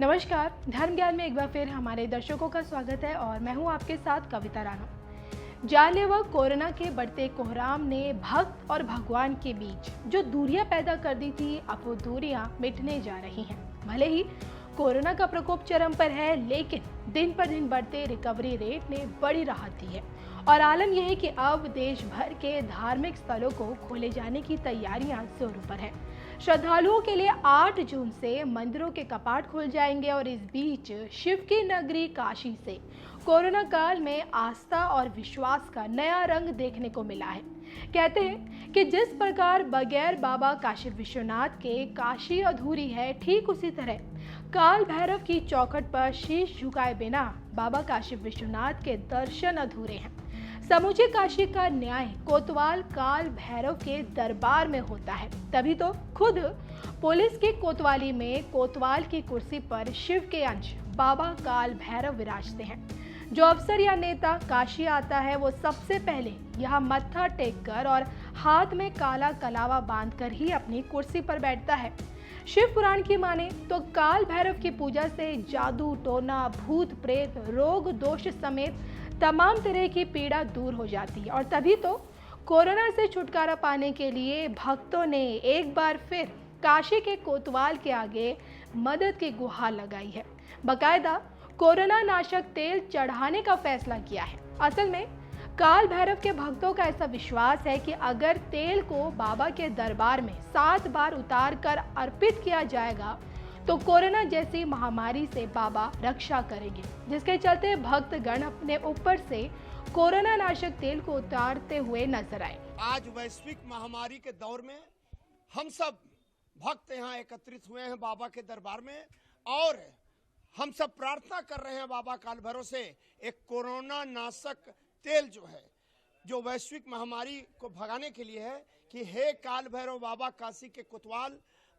नमस्कार। धर्म ज्ञान में एक बार फिर हमारे दर्शकों का स्वागत है और मैं हूं आपके साथ कविता राणा। जानलेवा कोरोना के बढ़ते कोहराम ने भक्त और भगवान के बीच जो दूरियां पैदा कर दी थी, अब वो दूरियां मिटने जा रही हैं। भले ही कोरोना का प्रकोप चरम पर है, लेकिन दिन पर दिन बढ़ते रिकवरी रेट ने बड़ी राहत दी है। और आलम यह है कि अब देश भर के धार्मिक स्थलों को खोले जाने की तैयारियां जोरों पर है। श्रद्धालुओं के लिए 8 जून से मंदिरों के कपाट खुल जाएंगे और इस बीच शिव की नगरी काशी से कोरोना काल में आस्था और विश्वास का नया रंग देखने को मिला है। कहते हैं कि जिस प्रकार बगैर बाबा काशी विश्वनाथ के काशी अधूरी है, ठीक उसी तरह काल भैरव की चौखट पर शीश झुकाए बिना बाबा काशी विश्वनाथ के दर्शन अधूरे हैं। समूचे काशी का न्याय कोतवाल काल भैरव के दरबार में होता है, तभी तो खुद पुलिस की कोतवाली में कोतवाल की कुर्सी पर शिव के अंश बाबा काल भैरव विराजते हैं। जो अफसर या नेता काशी आता है, वो सबसे पहले यहाँ मत्था टेक कर और हाथ में काला कलावा बांधकर ही अपनी कुर्सी पर बैठता है। शिव पुराण की माने तो काल भैरव की पूजा से जादू टोना, भूत प्रेत, रोग दोष समेत तमाम तरह की पीड़ा दूर हो जाती है। और तभी तो कोरोना से छुटकारा पाने के लिए भक्तों ने एक बार फिर काशी के कोतवाल के आगे मदद की गुहार लगाई है। बाकायदा कोरोना नाशक तेल चढ़ाने का फैसला किया है। असल में काल भैरव के भक्तों का ऐसा विश्वास है कि अगर तेल को बाबा के दरबार में 7 बार उतार कर अर्पित किया जाएगा तो कोरोना जैसी महामारी से बाबा रक्षा करेंगे, जिसके चलते भक्तगण अपने ऊपर से कोरोना नाशक तेल को उतारते हुए नजर आए। आज वैश्विक महामारी के दौर में हम सब भक्त यहाँ एकत्रित हुए हैं बाबा के दरबार में, और हम सब प्रार्थना कर रहे हैं बाबा काल भैरव से एक कोरोना नाशक तेल जो वैश्विक महामारी को भगाने के लिए है, कि हे काल भैरव बाबा काशी के कोतवाल,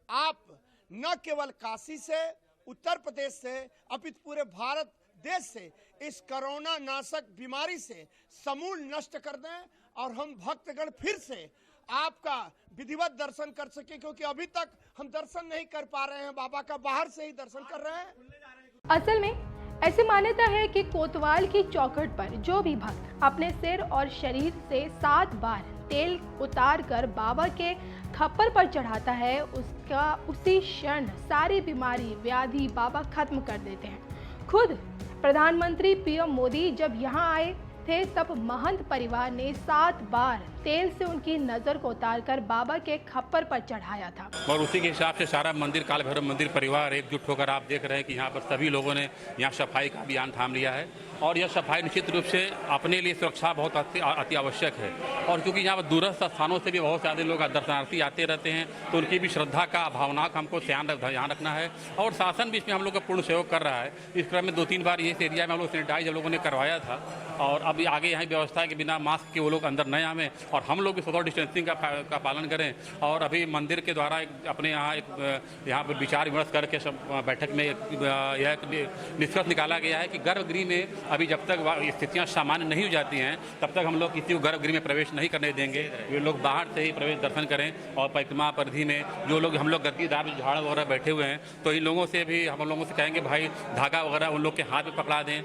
आप न केवल काशी से, उत्तर प्रदेश से, अपितु पूरे भारत देश से इस कोरोना नाशक बीमारी से समूल नष्ट कर दें और हम भक्तगण फिर से आपका विधिवत दर्शन कर सके, क्योंकि अभी तक हम दर्शन नहीं कर पा रहे हैं बाबा का, बाहर से ही दर्शन कर रहे हैं। असल में ऐसी मान्यता है कि कोतवाल की चौखट पर जो भी भक्त अपने सिर और शरीर से 7 बार तेल उतार कर बाबा के खप्पर पर चढ़ाता है, उसका उसी क्षण सारी बीमारी व्याधि बाबा खत्म कर देते हैं। खुद प्रधानमंत्री पीएम मोदी जब यहाँ आए थे, तब महंत परिवार ने 7 बार तेल से उनकी नजर को उतारकर बाबा के खप्पर पर चढ़ाया था। और उसी के हिसाब से सारा मंदिर काल भैरव मंदिर परिवार एकजुट होकर आप देख रहे हैं कि यहाँ पर सभी लोगों ने यहाँ सफाई का अभियान थाम लिया है। और यह सफाई निश्चित रूप से अपने लिए सुरक्षा बहुत अति आवश्यक है। और क्योंकि यहाँ पर दूरस्थ स्थानों से भी बहुत सारे लोग दर्शनार्थी आते रहते हैं, तो उनकी भी श्रद्धा का भावना का हमको ध्यान रखना है। और शासन भी इसमें हम लोग का पूर्ण सहयोग कर रहा है। इस क्रम में 2-3 बार इस एरिया में हम लोग सैनिटाइज हम लोगों ने करवाया था, और अभी आगे यहाँ व्यवस्था है कि बिना मास्क के वो लोग अंदर न आवें और हम लोग भी सोशल डिस्टेंसिंग का पालन करें। और अभी मंदिर के द्वारा अपने यहाँ पर विचार विमर्श करके सब बैठक में यह निष्कर्ष निकाला गया है कि गर्भगृह में अभी जब तक स्थितियाँ सामान्य नहीं हो जाती हैं, तब तक हम लोग किसी को गर्भगृह में प्रवेश नहीं करने देंगे। ये लोग बाहर से ही प्रवेश दर्शन करें। और परिक्रमा परिधि में जो लोग हम लोग गद्दीदार झाड़ वगैरह बैठे हुए हैं, तो इन लोगों से भी हम लोगों से कहेंगे भाई धागा वगैरह उन लोग के हाथ में पकड़ा दें।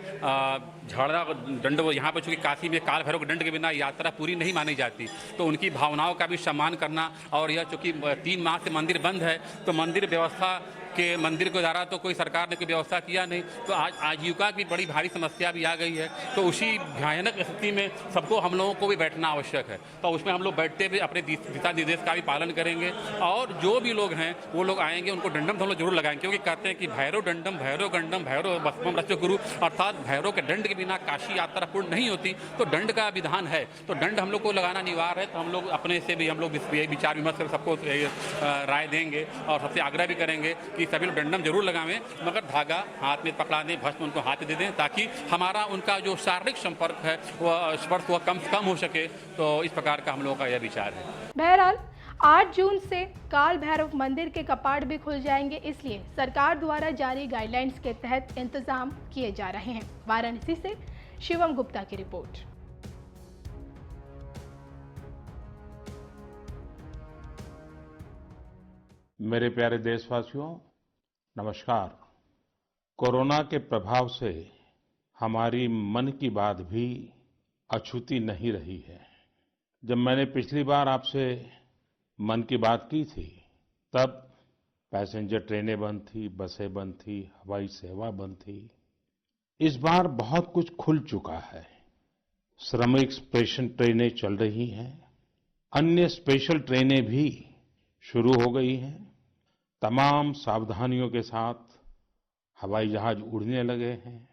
झाड़ा दंड, यहाँ पर चूँकि काशी में काल भैरव के दंड के बिना यात्रा पूरी नहीं मानी जाती, तो उनकी भावनाओं का भी सम्मान करना। और यह चूँकि 3 माह से मंदिर बंद है, तो मंदिर व्यवस्था के मंदिर के द्वारा तो कोई सरकार ने कोई व्यवस्था किया नहीं, तो आज आजीविका की बड़ी भारी समस्या भी आ गई है। तो उसी भयानक स्थिति में सबको हम लोगों को भी बैठना आवश्यक है। तो उसमें हम लोग बैठते हुए अपने दिशा निर्देश का भी पालन करेंगे। और जो भी लोग हैं वो लोग आएंगे, उनको दंडम हम लोग जरूर लगाएंगे, क्योंकि कहते हैं कि भैरव दंडम भैरव गंडम भैरव भस्मम रचो गुरु, अर्थात भैरव के दंड के बिना काशी यात्रा पूर्ण नहीं होती। तो दंड का विधान है, तो दंड हम लोग को लगाना अनिवार्य है। तो हम लोग अपने से भी हम लोग विचार विमर्श कर सबको राय देंगे और सबसे आग्रह भी करेंगे कि सभी लोग दंडम जरूर लगावें, मगर धागा हाथ में पकड़ा दें, भस्म उनको हाथ दे दें, ताकि हमारा उनका जो शारीरिक संपर्क है वह स्पर्श वह कम हो सके। तो इस प्रकार का हम लोगों का यह विचार है। बहरहाल 8 जून से काल भैरव मंदिर के कपाट भी खुल जाएंगे, इसलिए सरकार द्वारा जारी गाइडलाइंस के तहत इंतजाम किए जा रहे हैं। वाराणसी से शिवम गुप्ता की रिपोर्ट। मेरे प्यारे देशवासियों, नमस्कार। कोरोना के प्रभाव से हमारी मन की बात भी अछूती नहीं रही है। जब मैंने पिछली बार आपसे मन की बात की थी, तब पैसेंजर ट्रेनें बंद थी, बसें बंद थी, हवाई सेवा बंद थी। इस बार बहुत कुछ खुल चुका है। श्रमिक स्पेशल ट्रेनें चल रही हैं, अन्य स्पेशल ट्रेनें भी शुरू हो गई हैं। तमाम सावधानियों के साथ हवाई जहाज उड़ने लगे हैं।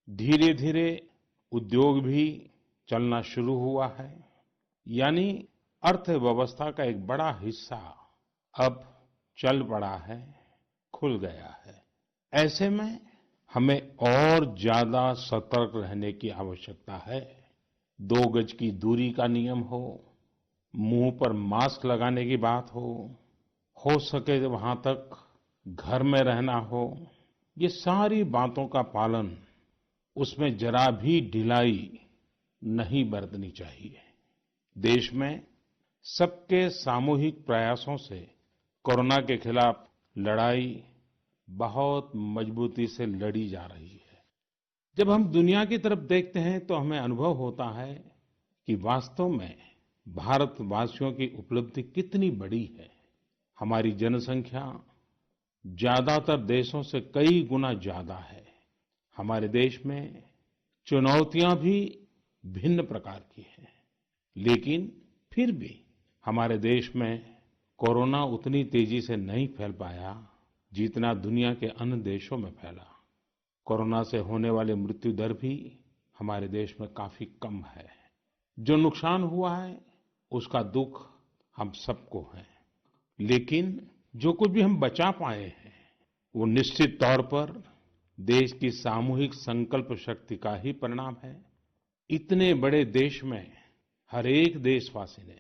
धीरे धीरे उद्योग भी चलना शुरू हुआ है। यानी अर्थव्यवस्था का एक बड़ा हिस्सा अब चल पड़ा है, खुल गया है। ऐसे में हमें और ज्यादा सतर्क रहने की आवश्यकता है। 2 गज की दूरी का नियम हो, मुंह पर मास्क लगाने की बात हो सके वहां तक घर में रहना हो, ये सारी बातों का पालन, उसमें जरा भी ढिलाई नहीं बरतनी चाहिए। देश में सबके सामूहिक प्रयासों से कोरोना के खिलाफ लड़ाई बहुत मजबूती से लड़ी जा रही है। जब हम दुनिया की तरफ देखते हैं तो हमें अनुभव होता है कि वास्तव में भारतवासियों की उपलब्धि कितनी बड़ी है। हमारी जनसंख्या ज्यादातर देशों से कई गुना ज्यादा है। हमारे देश में चुनौतियां भी भिन्न प्रकार की हैं, लेकिन फिर भी हमारे देश में कोरोना उतनी तेजी से नहीं फैल पाया जितना दुनिया के अन्य देशों में फैला। कोरोना से होने वाली मृत्यु दर भी हमारे देश में काफी कम है। जो नुकसान हुआ है उसका दुख हम सबको है, लेकिन जो कुछ भी हम बचा पाए हैं वो निश्चित तौर पर देश की सामूहिक संकल्प शक्ति का ही परिणाम है। इतने बड़े देश में हर एक देशवासी ने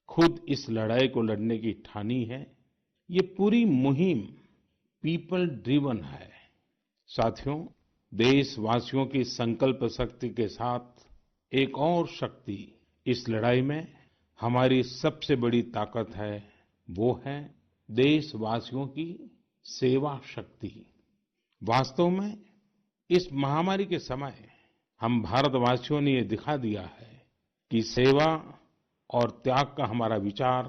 खुद इस लड़ाई को लड़ने की ठानी है। ये पूरी मुहिम पीपल ड्रिवन है। साथियों, देशवासियों की संकल्प शक्ति के साथ एक और शक्ति इस लड़ाई में हमारी सबसे बड़ी ताकत है, वो है देशवासियों की सेवा शक्ति। वास्तव में इस महामारी के समय हम भारतवासियों ने ये दिखा दिया है कि सेवा और त्याग का हमारा विचार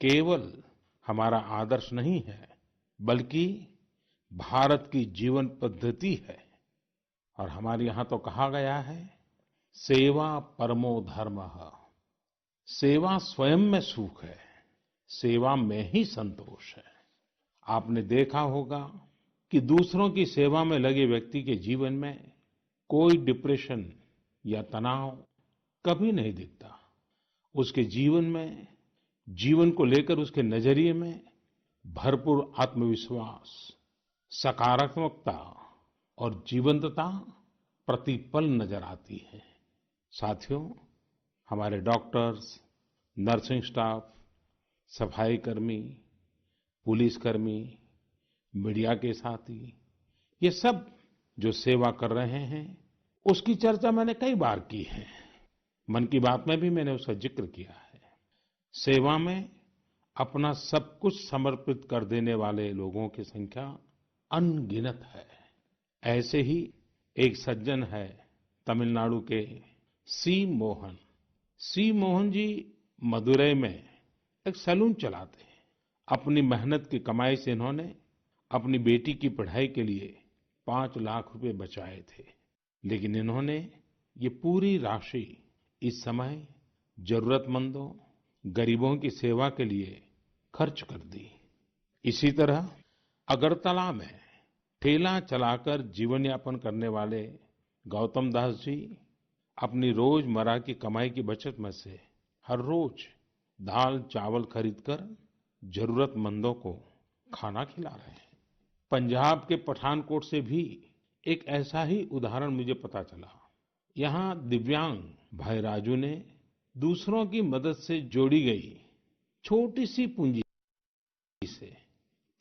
केवल हमारा आदर्श नहीं है, बल्कि भारत की जीवन पद्धति है। और हमारे यहाँ तो कहा गया है, सेवा परमो धर्मः। सेवा स्वयं में सुख है, सेवा में ही संतोष है। आपने देखा होगा कि दूसरों की सेवा में लगे व्यक्ति के जीवन में कोई डिप्रेशन या तनाव कभी नहीं दिखता। उसके जीवन में, जीवन को लेकर उसके नजरिए में भरपूर आत्मविश्वास, सकारात्मकता और जीवंतता प्रतिपल नजर आती है। साथियों, हमारे डॉक्टर्स, नर्सिंग स्टाफ, सफाई कर्मी, पुलिसकर्मी, मीडिया के साथी, ये सब जो सेवा कर रहे हैं, उसकी चर्चा मैंने कई बार की है। मन की बात में भी मैंने उसका जिक्र किया है। सेवा में अपना सब कुछ समर्पित कर देने वाले लोगों की संख्या अनगिनत है। ऐसे ही एक सज्जन है तमिलनाडु के सी मोहन। सी मोहन जी मदुरई में एक सैलून चलाते हैं। अपनी मेहनत की कमाई से इन्होंने अपनी बेटी की पढ़ाई के लिए 5 लाख रुपए बचाए थे, लेकिन इन्होंने ये पूरी राशि इस समय जरूरतमंदों, गरीबों की सेवा के लिए खर्च कर दी। इसी तरह अगरतला में ठेला चलाकर जीवन यापन करने वाले गौतम दास जी अपनी रोजमर्रा की कमाई की बचत में से हर रोज दाल चावल खरीदकर जरूरतमंदों को खाना खिला रहे हैं। पंजाब के पठानकोट से भी एक ऐसा ही उदाहरण मुझे पता चला। यहाँ दिव्यांग भाई राजू ने दूसरों की मदद से जोड़ी गई छोटी सी पूंजी से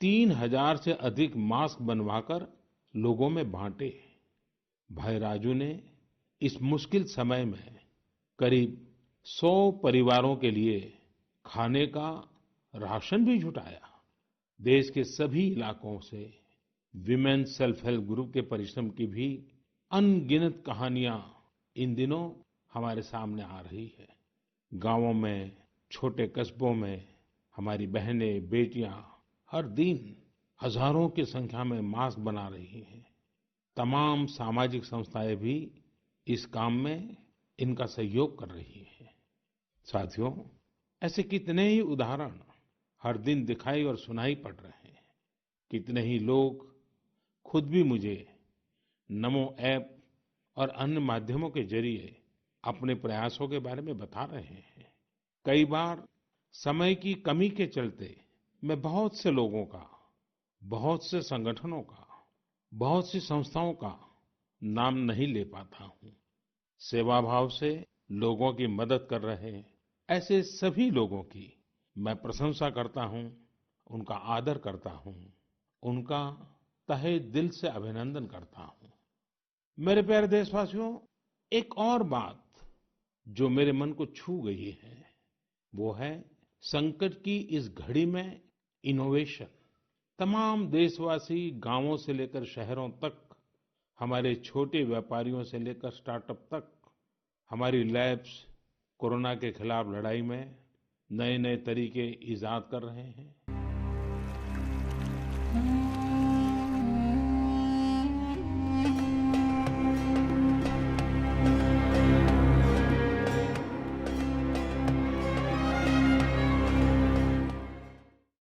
3000 से अधिक मास्क बनवाकर लोगों में बांटे। भाई राजू ने इस मुश्किल समय में करीब 100 परिवारों के लिए खाने का राशन भी जुटाया। देश के सभी इलाकों से विमेन सेल्फ हेल्प ग्रुप के परिश्रम की भी अनगिनत कहानियां इन दिनों हमारे सामने आ रही है। गांवों में, छोटे कस्बों में हमारी बहनें, बेटियां हर दिन हजारों की संख्या में मास्क बना रही हैं। तमाम सामाजिक संस्थाएं भी इस काम में इनका सहयोग कर रही हैं। साथियों, ऐसे कितने ही उदाहरण हर दिन दिखाई और सुनाई पड़ रहे हैं। कितने ही लोग खुद भी मुझे नमो ऐप और अन्य माध्यमों के जरिए अपने प्रयासों के बारे में बता रहे हैं। कई बार समय की कमी के चलते मैं बहुत से लोगों का, बहुत से संगठनों का, बहुत सी संस्थाओं का नाम नहीं ले पाता हूँ। सेवा भाव से लोगों की मदद कर रहे ऐसे सभी लोगों की मैं प्रशंसा करता हूँ, उनका आदर करता हूँ, उनका तहे दिल से अभिनंदन करता हूँ। मेरे प्यारे देशवासियों, एक और बात जो मेरे मन को छू गई है, वो है संकट की इस घड़ी में इनोवेशन। तमाम देशवासी गांवों से लेकर शहरों तक, हमारे छोटे व्यापारियों से लेकर स्टार्टअप तक, हमारी लैब्स कोरोना के खिलाफ लड़ाई में नए नए तरीके इजाद कर रहे हैं।